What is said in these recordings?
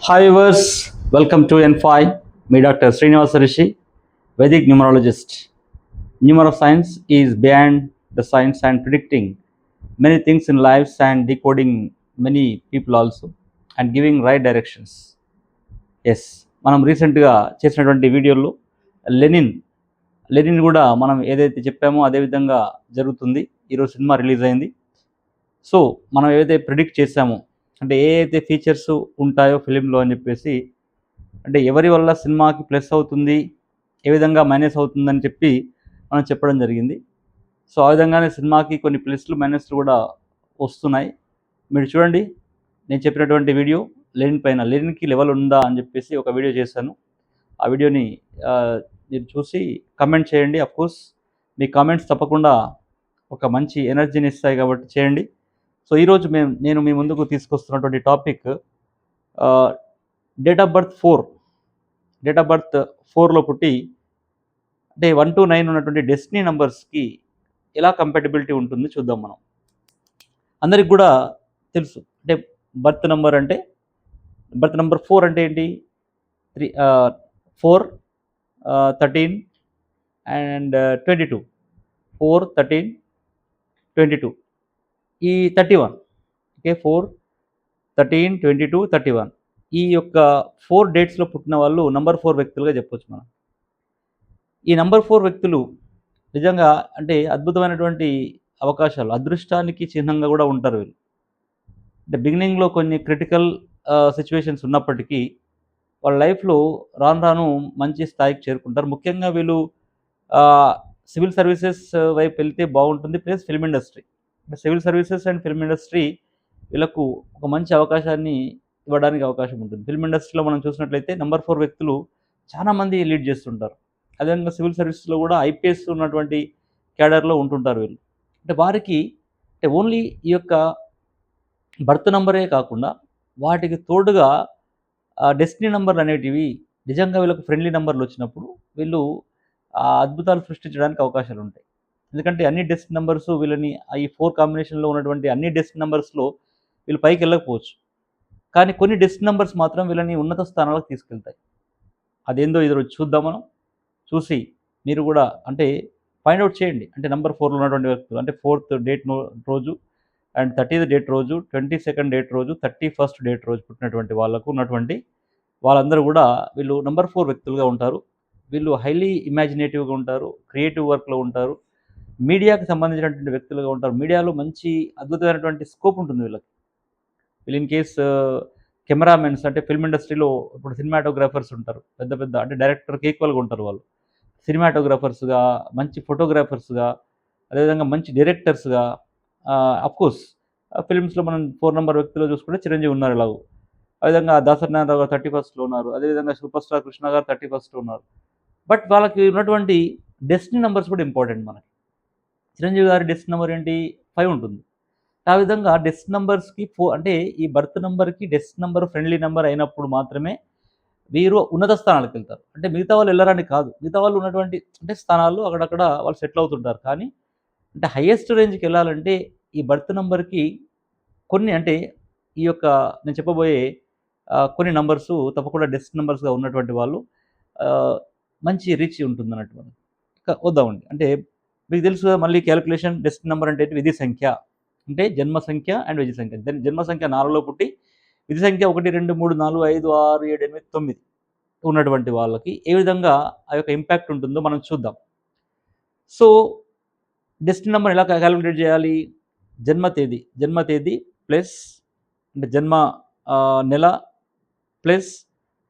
Hi viewers, welcome to N5. Me Dr. Srinivasa Rishi, Vedic numerologist. Numeroscience is beyond the science and predicting many things in lives and decoding many people also and giving right directions. Yes మనం రీసెంట్గా చేసినటువంటి వీడియోలో Lenin Lenin కూడా మనం ఏదైతే చెప్పామో అదే విధంగా జరుగుతుంది. ఈరోజు సినిమా రిలీజ్ అయింది. సో మనం ఏదైతే ప్రిడిక్ట్ చేశామో అంటే ఏ అయితే ఫీచర్స్ ఉంటాయో ఫిలింలో అని చెప్పేసి, అంటే ఎవరి వల్ల సినిమాకి ప్లస్ అవుతుంది, ఏ విధంగా మైనస్ అవుతుందని చెప్పి మనం చెప్పడం జరిగింది. సో ఆ విధంగానే సినిమాకి కొన్ని ప్లస్లు మైనస్లు కూడా వస్తున్నాయి. మీరు చూడండి, నేను చెప్పినటువంటి వీడియో లెనిన్ పైన, లెనిన్కి లెవెల్ ఉందా అని చెప్పేసి ఒక వీడియో చేశాను. ఆ వీడియోని మీరు చూసి కమెంట్ చేయండి. అఫ్కోర్స్ మీ కామెంట్స్ తప్పకుండా ఒక మంచి ఎనర్జీని ఇస్తాయి కాబట్టి చేయండి. సో ఈరోజు నేను మీ ముందుకు తీసుకొస్తున్నటువంటి topic date of birth 4. Date of birth 4లో పుట్టి అంటే 1 to 9 ఉన్నటువంటి డెస్టినీ నంబర్స్కి ఎలా కంపాటబిలిటీ ఉంటుంది చూద్దాం మనం. అందరికి కూడా తెలుసు, అంటే బర్త్ నెంబర్ 4 అంటే ఏంటి? 4, 13 అండ్ 22. 4, 13, 22 ఈ 31. ఓకే, 4, 13, 22, 31 ఈ యొక్క 4 డేట్స్లో పుట్టిన వాళ్ళు నంబర్ 4 వ్యక్తులుగా చెప్పొచ్చు మనం. ఈ నంబర్ 4 వ్యక్తులు నిజంగా అంటే అద్భుతమైనటువంటి అవకాశాలు, అదృష్టానికి చిహ్నంగా కూడా ఉంటారు వీళ్ళు. అంటే బిగినింగ్లో కొన్ని క్రిటికల్ సిచ్యువేషన్స్ ఉన్నప్పటికీ వాళ్ళ లైఫ్లో రాను రాను మంచి స్థాయికి చేరుకుంటారు. ముఖ్యంగా వీళ్ళు సివిల్ సర్వీసెస్ వైపు వెళ్తే బాగుంటుంది, plus film industry. Civil services and film industry వీళ్ళకు ఒక మంచి అవకాశాన్ని ఇవ్వడానికి అవకాశం ఉంటుంది. ఫిల్మ్ ఇండస్ట్రీలో మనం చూసినట్లయితే నంబర్ 4 వ్యక్తులు చాలామంది లీడ్ చేస్తుంటారు. అదేవిధంగా సివిల్ సర్వీసెస్లో కూడా ఐపీఎస్ ఉన్నటువంటి క్యాడర్లో ఉంటుంటారు వీళ్ళు. అంటే వారికి అంటే ఓన్లీ ఈ యొక్క బర్త్ నంబరే కాకుండా వాటికి తోడుగా డెస్టినీ నంబర్లు అనేటివి నిజంగా వీళ్ళకు ఫ్రెండ్లీ నంబర్లు వచ్చినప్పుడు వీళ్ళు అద్భుతాలు సృష్టించడానికి అవకాశాలు ఉంటాయి. ఎందుకంటే అన్ని డెస్టినీ నంబర్స్ వీళ్ళని ఈ 4 కాంబినేషన్లో ఉన్నటువంటి అన్ని డెస్టినీ నంబర్స్లో వీళ్ళు పైకి వెళ్ళకపోవచ్చు, కానీ కొన్ని డెస్టినీ నంబర్స్ మాత్రం వీళ్ళని ఉన్నత స్థానాలకు తీసుకెళ్తాయి. అదేందో ఈరోజు చూద్దాం మనం. చూసి మీరు కూడా అంటే ఫైండ్ అవుట్ చేయండి. అంటే నంబర్ 4లో ఉన్నటువంటి వ్యక్తులు, అంటే 4th డేట్ రోజు అండ్ 30th డేట్ రోజు, 22nd డేట్ రోజు, 31st డేట్ రోజు పుట్టినటువంటి వాళ్ళకు ఉన్నటువంటి వాళ్ళందరూ కూడా వీళ్ళు నంబర్ 4 వ్యక్తులుగా ఉంటారు. వీళ్ళు హైలీ ఇమాజినేటివ్గా ఉంటారు, క్రియేటివ్ వర్క్లో ఉంటారు, మీడియాకి సంబంధించినటువంటి వ్యక్తులుగా ఉంటారు. మీడియాలో మంచి అద్భుతమైనటువంటి స్కోప్ ఉంటుంది వీళ్ళకి. వీళ్ళు ఇన్ కేస్ కెమెరామెన్స్, అంటే ఫిల్మ్ ఇండస్ట్రీలో ఇప్పుడు సినిమాటోగ్రాఫర్స్ ఉంటారు, పెద్ద పెద్ద అంటే డైరెక్టర్కి ఈక్వల్గా ఉంటారు వాళ్ళు. సినిమాటోగ్రాఫర్స్గా, మంచి ఫోటోగ్రాఫర్స్గా, అదేవిధంగా మంచి డైరెక్టర్స్గా. అఫ్కోర్స్ ఫిల్మ్స్లో మనం 4 నెంబర్ వ్యక్తిలో చూసుకుంటే చిరంజీవి ఉన్నారు ఎలాగో. అదేవిధంగా దాసరి నారాయణరావు గారు 31స్ట్లో ఉన్నారు. అదేవిధంగా సూపర్ స్టార్ కృష్ణ గారు 31స్ట్లో ఉన్నారు. బట్ వాళ్ళకి ఉన్నటువంటి డెస్టినీ నెంబర్స్ కూడా ఇంపార్టెంట్ మనకి. చిరంజీవి గారి డెస్టినీ నెంబర్ ఏంటి? 5 ఉంటుంది. ఆ విధంగా డెస్టినీ నంబర్స్కి అంటే ఈ బర్త్ నెంబర్కి డెస్టినీ నెంబర్ ఫ్రెండ్లీ నెంబర్ అయినప్పుడు మాత్రమే వీరు ఉన్నత స్థానాలకు వెళ్తారు. అంటే మిగతా వాళ్ళు వెళ్ళరని కాదు, మిగతా వాళ్ళు ఉన్నటువంటి అంటే స్థానాల్లో అక్కడక్కడ వాళ్ళు సెటిల్ అవుతుంటారు. కానీ అంటే హైయెస్ట్ రేంజ్కి వెళ్ళాలంటే ఈ బర్త్ నెంబర్కి కొన్ని అంటే ఈ యొక్క నేను చెప్పబోయే కొన్ని నంబర్స్ తప్పకుండా డెస్టినీ నంబర్స్గా ఉన్నటువంటి వాళ్ళు మంచి రీచ్ ఉంటుందన్నట్టు. మనం వద్దామండి. అంటే మీకు తెలుసు కదా, మళ్ళీ క్యాలిక్యులేషన్ డెస్టినీ నెంబర్ అంటే విధి సంఖ్య, అంటే జన్మ సంఖ్య అండ్ విధి సంఖ్య. జన్మ సంఖ్య 4లో పుట్టి విధి సంఖ్య 1, 2, 3, 4, 5, 6, 7, 8, 9 ఉన్నటువంటి వాళ్ళకి ఏ విధంగా ఆ యొక్క ఇంపాక్ట్ ఉంటుందో మనం చూద్దాం. సో డెస్టినీ నెంబర్ ఎలా క్యాలిక్యులేట్ చేయాలి? జన్మ తేదీ ప్లస్ అంటే జన్మ నెల ప్లస్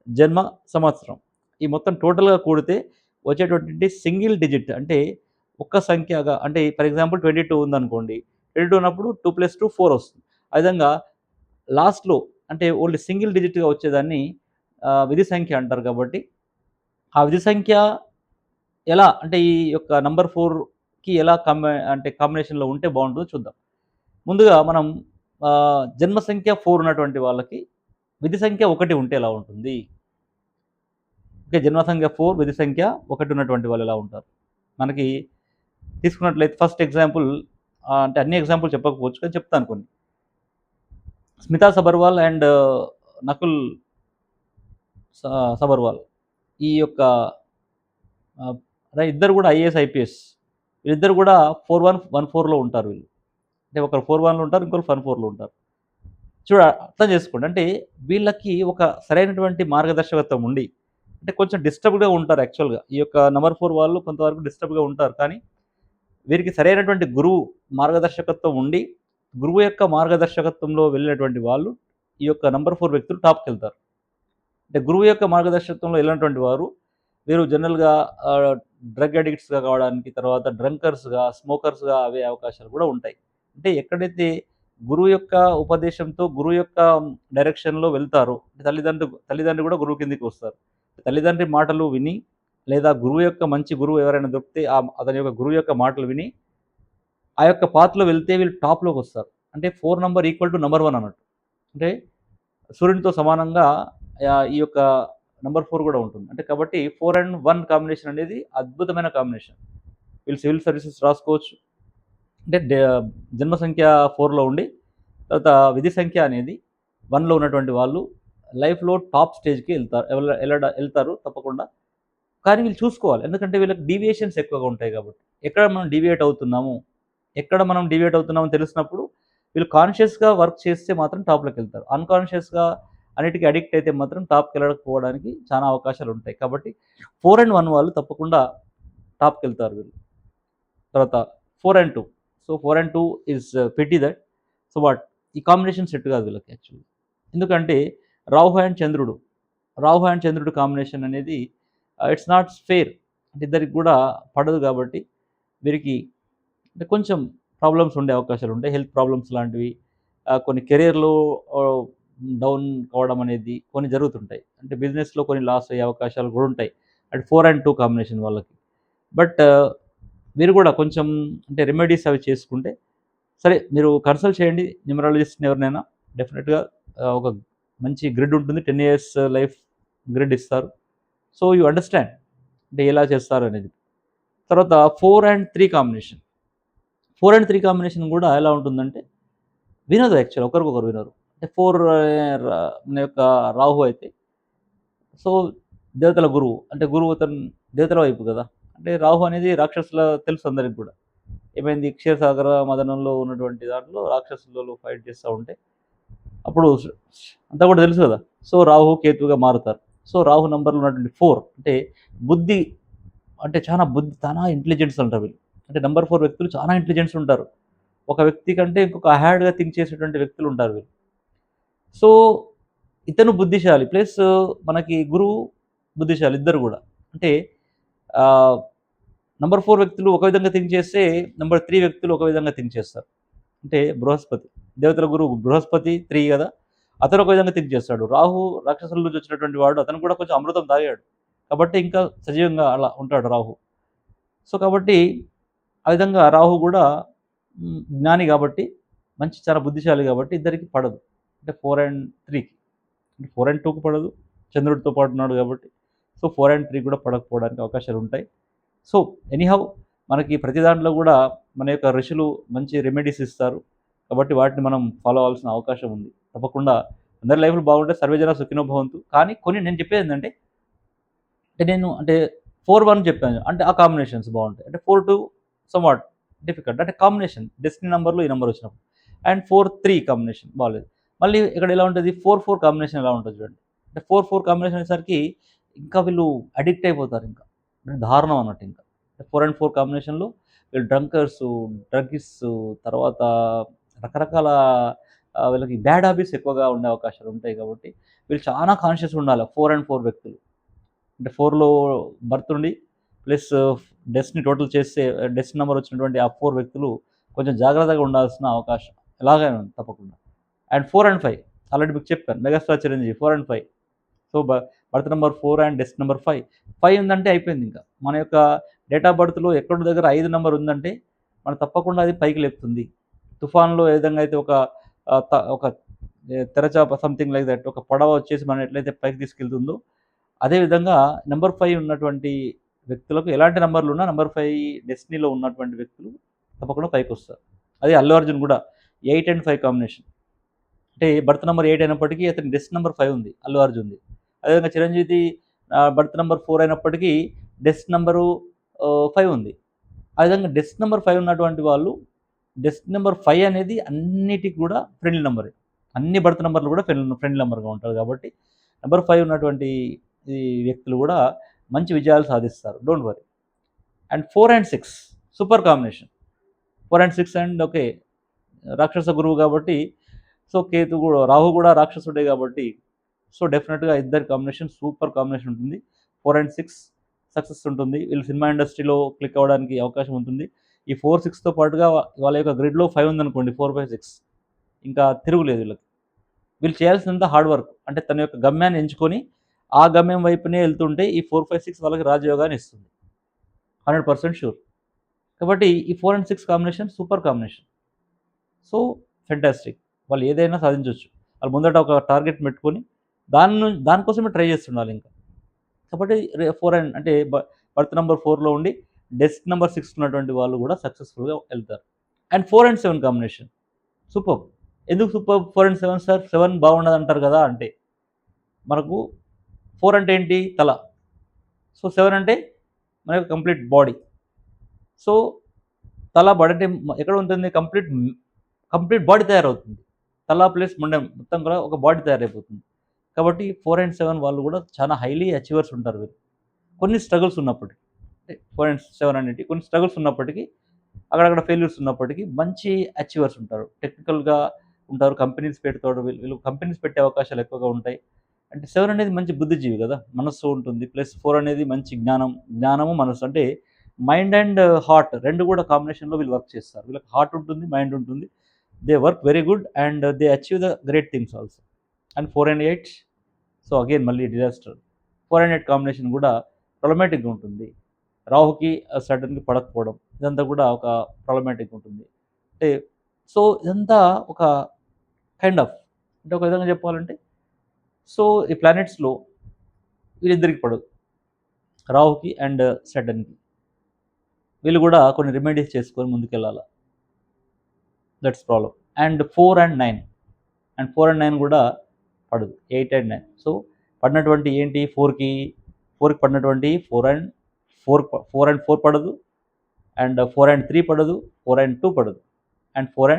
జన్మ సంవత్సరం, ఈ మొత్తం టోటల్గా కూడితే వచ్చేటటువంటి సింగిల్ డిజిట్, అంటే ఒక్క సంఖ్యగా, అంటే ఫర్ ఎగ్జాంపుల్ 22 ఉందనుకోండి, 22 ఉన్నప్పుడు 2 + 2 4 వస్తుంది. ఆ విధంగా లాస్ట్‌లో అంటే ఓన్లీ సింగిల్ డిజిట్‌గా వచ్చేదాన్ని విధి సంఖ్య అంటారు. కాబట్టి ఆ విధి సంఖ్య ఎలా అంటే ఈ యొక్క నంబర్ 4కి ఎలా అంటే కాంబినేషన్‌లో ఉంటే బాగుంటుందో చూద్దాం. ముందుగా మనం జన్మ సంఖ్య 4 ఉన్నటువంటి వాళ్ళకి విధి సంఖ్య 1 ఉంటే ఎలా ఉంటుంది? ఓకే, జన్మ సంఖ్య 4, విధి సంఖ్య 1 ఉన్నటువంటి వాళ్ళు ఎలా ఉంటారు? మనకి తీసుకున్నట్లయితే ఫస్ట్ ఎగ్జాంపుల్, అంటే అన్ని ఎగ్జాంపుల్ చెప్పకపోవచ్చు కానీ చెప్తాను కొన్ని. స్మితా సబర్వాల్ అండ్ నకుల్ సబర్వాల్. ఈ యొక్క ఇద్దరు కూడా ఐఏఎస్, ఐపీఎస్. వీళ్ళిద్దరు కూడా 4114లో ఉంటారు వీళ్ళు. అంటే ఒకరు 41లో ఉంటారు, ఇంకొకరు 114లో ఉంటారు. అర్థం చేసుకోండి. అంటే వీళ్ళకి ఒక సరైనటువంటి మార్గదర్శకత్వం ఉండి, అంటే కొంచెం డిస్టర్బ్డ్‌గా ఉంటారు యాక్చువల్‌గా. ఈ యొక్క నంబర్ 4 వాళ్ళు కొంతవరకు డిస్టర్బ్‌గా ఉంటారు. కానీ వీరికి సరైనటువంటి గురువు మార్గదర్శకత్వం ఉండి, గురువు యొక్క మార్గదర్శకత్వంలో వెళ్ళినటువంటి వాళ్ళు ఈ యొక్క నంబర్ 4 వ్యక్తులు టాప్‌కెళ్తారు. అంటే గురువు యొక్క మార్గదర్శకత్వంలో వెళ్ళినటువంటి వారు వీరు జనరల్‌గా డ్రగ్ అడిక్ట్స్‌గా కావడానికి, తర్వాత డ్రంకర్స్‌గా, స్మోకర్స్‌గా అయ్యే అవకాశాలు కూడా ఉంటాయి. అంటే ఎక్కడైతే గురువు యొక్క ఉపదేశంతో, గురువు యొక్క డైరెక్షన్‌లో వెళ్తారో, తల్లిదండ్రి కూడా గురువు కిందకి వస్తారు. తల్లిదండ్రి మాటలు విని, లేదా గురువు యొక్క మంచి గురువు ఎవరైనా దొరికితే అతని యొక్క గురువు యొక్క మాటలు విని, ఆ యొక్క పాత్‌లో వెళ్తే వీళ్ళు టాప్‌లోకొస్తారు. అంటే 4 నంబర్ ఈక్వల్ టు నంబర్ 1 అన్నట్టు. అంటే సూర్యునితో సమానంగా ఈ యొక్క నంబర్ 4 కూడా ఉంటుంది. అంటే కాబట్టి 4 అండ్ 1 కాంబినేషన్ అనేది అద్భుతమైన కాంబినేషన్. వీళ్ళు సివిల్ సర్వీసెస్ రాసుకోవచ్చు. అంటే జన్మ సంఖ్య 4లో ఉండి, తర్వాత విధి సంఖ్య అనేది 1లో ఉన్నటువంటి వాళ్ళు లైఫ్‌లో టాప్ స్టేజ్‌కి ఎళ్తారు తప్పకుండా. కానీ వీళ్ళు చూసుకోవాలి. ఎందుకంటే వీళ్ళకి డీవియేషన్స్ ఎక్కువగా ఉంటాయి కాబట్టి. ఎక్కడ మనం డీవియేట్ అవుతున్నామో తెలిసినప్పుడు వీళ్ళు కాన్షియస్‌గా వర్క్ చేస్తే మాత్రం టాప్‌లోకెళ్తారు. అన్‌కాన్షియస్‌గా అన్నిటికి అడిక్ట్ అయితే మాత్రం టాప్‌కెళ్ళకపోవడానికి చాలా అవకాశాలుంటాయి. కాబట్టి 4 అండ్ 1 వాళ్ళు తప్పకుండా టాప్‌కెళ్తారు వీళ్ళు. తర్వాత 4 and 2. So, 4 and 2 is pity that. So, ఈ కాంబినేషన్ సెట్ కాదు వీళ్ళకి యాక్చువల్లీ. ఎందుకంటే రాహు అండ్ చంద్రుడు కాంబినేషన్ అనేది ఇట్స్ నాట్ ఫెయిర్. అంటే ఇద్దరికి కూడా పడదు కాబట్టి వీరికి అంటే కొంచెం ప్రాబ్లమ్స్ ఉండే అవకాశాలుంటాయి. హెల్త్ ప్రాబ్లమ్స్ లాంటివి, కొన్ని కెరియర్‌లో డౌన్ కావడం అనేది కొన్ని జరుగుతుంటాయి. అంటే బిజినెస్‌లో కొన్ని లాస్ అయ్యే అవకాశాలు కూడా ఉంటాయి. అంటే 4 అండ్ 2 కాంబినేషన్ వాళ్ళకి. బట్ మీరు కూడా కొంచెం అంటే రెమెడీస్ అవి చేసుకుంటే సరే, మీరు కన్సల్ట్ చేయండి న్యూమరాలజిస్ట్‌ని ఎవరినైనా. డెఫినిట్‌గా ఒక మంచి గ్రిడ్ ఉంటుంది. 10 ఇయర్స్ లైఫ్ గ్రిడ్ ఇస్తారు. సో, యూ అండర్‌స్టాండ్ అంటే ఎలా చేస్తారనేది. తర్వాత 4 అండ్ 3 కాంబినేషన్. 4 అండ్ 3 కాంబినేషన్ కూడా ఎలా ఉంటుందంటే వినదు యాక్చువల్‌గా, ఒకరికొకరు వినరు. అంటే 4 మన యొక్క రాహు అయితే, సో, దేవతల గురువు. అంటే గురువు అతను దేవతల వైపు కదా! అంటే రాహు అనేది రాక్షసుల తెలుసు అందరికి కూడా. ఏమైంది, క్షీరసాగర మదనంలో ఉన్నటువంటి దాంట్లో రాక్షసులలో ఫైట్ చేస్తా ఉంటే, అప్పుడు అంతా కూడా తెలుసు కదా! సో, రాహు, కేతువుగా మారుతారు. సో, రాహు నంబర్‌లో ఉన్నటువంటి 4 అంటే బుద్ధి, అంటే చాలా ఇంటెలిజెన్స్ అంటారు వీళ్ళు. అంటే నంబర్ 4 వ్యక్తులు చాలా ఇంటెలిజెన్స్ ఉంటారు. ఒక వ్యక్తి కంటే ఇంకొక అహెడ్‌గా థింక్ చేసేటువంటి వ్యక్తులు ఉంటారు వీళ్ళు. సో, ఇతను బుద్ధిశాలి ప్లస్ మనకి గురువు బుద్ధిశాలి ఇద్దరు గూడా. అంటే ఆహ్, నంబర్ 4 వ్యక్తులు ఒక విధంగా థింక్ చేస్తే, నంబర్ 3 వ్యక్తులు ఒక విధంగా థింక్ చేస్తారు. అంటే బృహస్పతి, దేవతల గురువు బృహస్పతి 3 గదా! అతను ఒక విధంగా థింక్ చేస్తాడు. రాహు రాక్షసుల నుంచి వచ్చినటువంటి వాడు, అతను కూడా కొంచెం అమృతం తాగాడు. కాబట్టి ఇంకా సజీవంగా అలా ఉంటాడు రాహు. సో, కాబట్టి ఆ విధంగా రాహు గూడా జ్ఞాని గాబట్టి, చాలా బుద్ధిశాలి గాబట్టి ఇద్దరికీ పడదు. అంటే 4 అండ్ 3కి. అంటే 4 అండ్ 2కి పడదు. చంద్రుడితో పాటు ఉన్నాడు గాబట్టి. సో, 4 అండ్ 3 కూడా పడకపోవడానికి అవకాశాలుంటాయి. సో, ఎనీహౌ మనకి ప్రతి దాంట్లో గూడా మన యొక్క ఋషులు మంచి రెమెడీస్ ఇస్తారు. కాబట్టి వాటిని మనం ఫాలో అవ్వాల్సిన అవకాశం ఉంది. తప్పకుండా అందరి లైఫ్‌లు బాగుంటే సర్వేజన సుఖినో భవంతు. కానీ కొన్ని నేను చెప్పేదేంటంటే, అంటే 4, 1 చెప్పాను. అంటే ఆ కాంబినేషన్స్ బావుంటాయి. అంటే 4, 2 సమ్‌వాట్ డిఫికల్ట్. అంటే కాంబినేషన్ డెస్టినీ నంబర్‌లో ఈ నంబర్ వచ్చినప్పుడు. అండ్ 4, 3 కాంబినేషన్ బాలేదు. మళ్ళీ ఇక్కడ ఎలా ఉంటది, 4, 4 కాంబినేషన్ ఎలా ఉంటది చూడండి. అంటే 4, 4 కాంబినేషన్ అనేసరికి ఇంకా వీళ్ళు అడిక్ట్ అయిపోతారింకా. దారుణం అన్నట్టు ఇంకా. 4 అండ్ 4 కాంబినేషన్‌లో వీళ్ళు డ్రగ్గిస్ట్సు, తర్వాత రకరకాల వీళ్ళకి బ్యాడ్ హాబిట్స్ ఎక్కువగా ఉండే అవకాశాలుంటాయి కాబట్టి, వీళ్ళు చాలా కాన్షియస్‌గా ఉండాలి 4 అండ్ 4 వ్యక్తులు. అంటే 4లో బర్త్ ఉండి ప్లస్ డెస్ట్‌ని టోటల్ చేస్తే డెస్ట్ నంబర్ వచ్చినటువంటి ఆ 4 వ్యక్తులు కొంచెం జాగ్రత్తగా ఉండాల్సిన అవకాశం ఎలాగైనా ఉంది తప్పకుండా. అండ్ 4 అండ్ 5 ఆల్రెడీ మీకు చెప్పాను. Megastar Chiranjeevi 4 and 5. So, birth number 4 and destiny number 5. 5 ఉందంటే అయిపోయిందింక. మన యొక్క డేట్ ఆఫ్ బర్త్‌లో ఎక్కడో దగ్గర 5 నంబర్ ఉందంటే, మనం తప్పకుండా అది పైకి లేపుతుంది. తుఫాన్‌లో ఏ విధంగా అయితే ఒక తెరచాప సంథింగ్ లైక్ థట్, ఒక పడవ వచ్చేసి మనల్ని ఎట్లయితే పైకి తీసుకెళ్తుందో, అదే విధంగా నంబర్ 5 ఉన్నటువంటి వ్యక్తులకు ఎలాంటి నంబర్‌లున్నా నంబర్ 5 డెస్టినీలో ఉన్నటువంటి వ్యక్తులు తప్పకుండా పైకొస్తారు. అదే అల్లు అర్జున్ గూడా 8 అండ్ 5 కాంబినేషన్. అంటే బర్త్ నంబర్ 8 అయినప్పటికీ అతని డెస్ట్ నంబర్ 5 ఉంది అల్లు అర్జున్‌ది. అదేవిధంగా చిరంజీవి బర్త్ నెంబర్ 4 అయినప్పటికీ డెస్క్ నెంబరు 5 ఉంది. ఆ విధంగా డెస్క్ నెంబర్ 5 ఉన్నటువంటి వాళ్ళు డెస్క్ నెంబర్ 5 అనేది అన్నిటికి కూడా ఫ్రెండ్లీ నెంబరే. అన్ని బర్త్ నెంబర్లు కూడా ఫ్రెండ్లీ నెంబర్‌గా ఉంటారు కాబట్టి నెంబర్ 5 ఉన్నటువంటి ఈ వ్యక్తులు కూడా మంచి విజయాలు సాధిస్తారు. Don't worry. And 4 and 6 super combination. 4 and 6 and okay. రాక్షస గురువు కాబట్టి సో కేతు కూడా రాహు కూడా రాక్షసుడే కాబట్టి సో డెఫినెట్‌గా ఇద్దరి కాంబినేషన్ సూపర్ కాంబినేషన్ ఉంటుంది. 4 అండ్ 6 సక్సెస్ ఉంటుంది. వీళ్ళు సినిమా ఇండస్ట్రీలో క్లిక్ అవ్వడానికి అవకాశం ఉంటుంది. ఈ 4, 6తో పాటుగా వాళ్ళ యొక్క గ్రిడ్‌లో 5 ఉందనుకోండి 4, 5, 6 ఇంకా తిరుగులేదు వీళ్ళకి. వీళ్ళు చేయాల్సినంత హార్డ్ వర్క్. అంటే తన యొక్క గమ్యాన్ని ఎంచుకొని ఆ గమ్యం వైపునే వెళ్తుంటే ఈ 4, 5, 6 వాళ్ళకి రాజయోగాన్ని ఇస్తుంది. 100% షూర్. కాబట్టి ఈ 4 and 6 combination super combination. So fantastic. వాళ్ళు ఏదైనా సాధించొచ్చు. వాళ్ళు ముందట ఒక టార్గెట్ పెట్టుకొని దానికోసమే ట్రై చేస్తుండాలి ఇంకా. కాబట్టి 4 అండ్ అంటే బర్త్ నెంబర్ 4లో ఉండి డెస్క్ నెంబర్ 6 ఉన్నటువంటి వాళ్ళు కూడా సక్సెస్‌ఫుల్‌గా వెళ్తారు. And 4 and 7 combination superb. ఎందుకు సూపర్బ్ 4 అండ్ 7 సార్? 7 బాగుండదంటారు కదా! అంటే మనకు 4 అంటే ఏంటి? తల. సో 7 అంటే మన యొక్క కంప్లీట్ బాడీ. సో తల బాడీ అంటే ఎక్కడ ఉంటుంది? కంప్లీట్ బాడీ తయారవుతుంది. తల ప్లస్ మొండెం మొత్తం కూడా ఒక బాడీ తయారైపోతుంది. కాబట్టి 4 అండ్ 7 వాళ్ళు కూడా చాలా హైలీ అచీవర్స్ ఉంటారు వీళ్ళు. కొన్ని స్ట్రగుల్స్ ఉన్నప్పటికీ. అంటే 4 అండ్ 7 అనేటివి కొన్ని స్ట్రగుల్స్ ఉన్నప్పటికీ, అక్కడక్కడ ఫెయిల్యూర్స్ ఉన్నప్పటికీ మంచి అచీవర్స్ ఉంటారు. టెక్నికల్‌గా ఉంటారు. కంపెనీస్ పెడతాడు. వీళ్ళు కంపెనీస్ పెట్టే అవకాశాలు ఎక్కువగా ఉంటాయి. అంటే 7 అనేది మంచి బుద్ధిజీవి కదా! మనస్సు ఉంటుంది. ప్లస్ 4 అనేది మంచి జ్ఞానము, మనస్సు. అంటే మైండ్ అండ్ హార్ట్ 2 కూడా కాంబినేషన్‌లో వీళ్ళు వర్క్ చేస్తారు. వీళ్ళకి హార్ట్ ఉంటుంది, మైండ్ ఉంటుంది. They work very good and they achieve the great things also. And 4 and 8 so again మళ్ళీ డిజాస్టర్. 4 అండ్ 8 కాంబినేషన్ కూడా ప్రాబ్లమాటిక్‌గా ఉంటుంది. రాహుకి సడెన్‌గా పడకపోవడం ఇదంతా కూడా ఒక ప్రాబ్లమాటిక్‌గా ఉంటుంది. అంటే సో ఇదంతా ఒక కైండ్ ఆఫ్ అంటే ఒక విధంగా చెప్పాలంటే సో ఈ ప్లానెట్స్‌లో వీళ్ళిద్దరికి పడదు. రాహుకి అండ్ సాటర్న్‌కి. వీళ్ళు కూడా కొన్ని రెమెడీస్ చేసుకొని ముందుకెళ్ళాల. That's problem. And 4 and 9 and 4 and 9 కూడా పడదు. 8 అండ్ 9. సో పడినటువంటి ఏంటి 4కి పడినటువంటి 4 అండ్ 4 పడదు. అండ్ 4 అండ్ 3 పడదు. 4 అండ్ 2 పడదు. అండ్ 4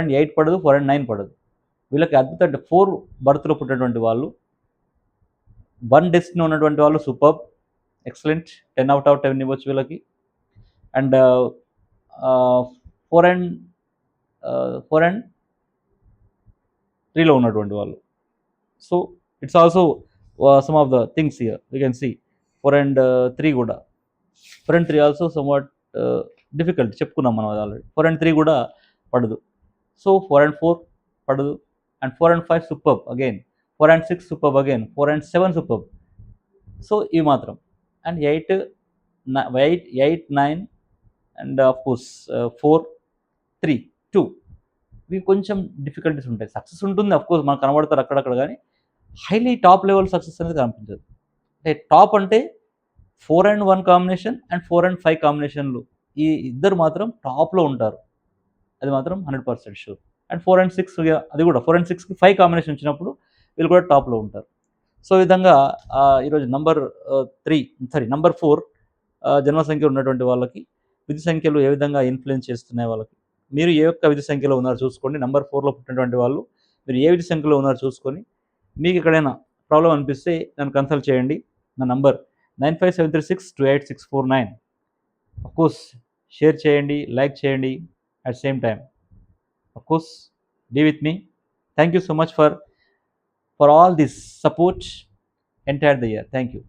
అండ్ 8 పడదు. 4 అండ్ 9 పడదు. వీళ్ళకి అద్భుతం అంటే 4 బర్త్‌లో పుట్టినటువంటి వాళ్ళు 1 డెస్టినీ ఉన్నటువంటి వాళ్ళు సూపర్బ్. ఎక్సలెంట్. 10 ఔట్ ఆఫ్ 10 ఇవ్వచ్చు వీళ్ళకి. అండ్ 4 అండ్ 3లో ఉన్నటువంటి వాళ్ళు. So it's also some of the things here we can see 4 and 3 కూడా. 4 అండ్ 3 ఆల్సో సమ్‌వాట్ డిఫికల్ట్ చెప్పుకున్నాం మనం అది ఆల్రెడీ. 4 అండ్ 3 కూడా పడదు. సో 4 అండ్ 4 పడదు. And 4 and 5 superb again. 4 and 6 superb again. 4 and 7 superb. So ఇవి మాత్రం. అండ్ 8, 9 అండ్ ఆఫ్ కోర్స్ 4, 3, 2 ఇవి కొంచెం డిఫికల్టీస్ ఉంటాయి. సక్సెస్ ఉంటుంది ఆఫ్‌కోర్స్ మనకు కనబడతారు అక్కడక్కడ కానీ హైలీ టాప్ లెవెల్ సక్సెస్ అనేది కనిపించదు. అంటే టాప్ అంటే 4 అండ్ 1 కాంబినేషన్ అండ్ 4 అండ్ 5 కాంబినేషన్‌లు ఈ ఇద్దరు మాత్రం టాప్‌లో ఉంటారు. అది మాత్రం 100% షూర్. అండ్ 4 అండ్ 6 అది కూడా 4 అండ్ 6కి 5 కాంబినేషన్ వచ్చినప్పుడు వీళ్ళు కూడా టాప్‌లో ఉంటారు. సో ఈ విధంగా ఈరోజు నంబర్ 4 జన్మ సంఖ్య ఉన్నటువంటి వాళ్ళకి విధి సంఖ్యలు ఏ విధంగా ఇన్‌ఫ్లుయెన్స్ చేస్తున్నాయి వాళ్ళకి. మీరు ఏ యొక్క విధి సంఖ్యలో ఉన్నారో చూసుకోండి. నంబర్ 4లో పుట్టినటువంటి వాళ్ళు మీరు ఏ విధి సంఖ్యలో ఉన్నారో చూసుకొని మీకు ఎక్కడైనా ప్రాబ్లమ్ అనిపిస్తే నన్ను కన్సల్ట్ చేయండి. నా నంబర్ 9573628649. ఆఫ్‌కోర్స్ షేర్ చేయండి, లైక్ చేయండి. At same time of course be with me. Thank you so much for all this support entire the year. Thank you.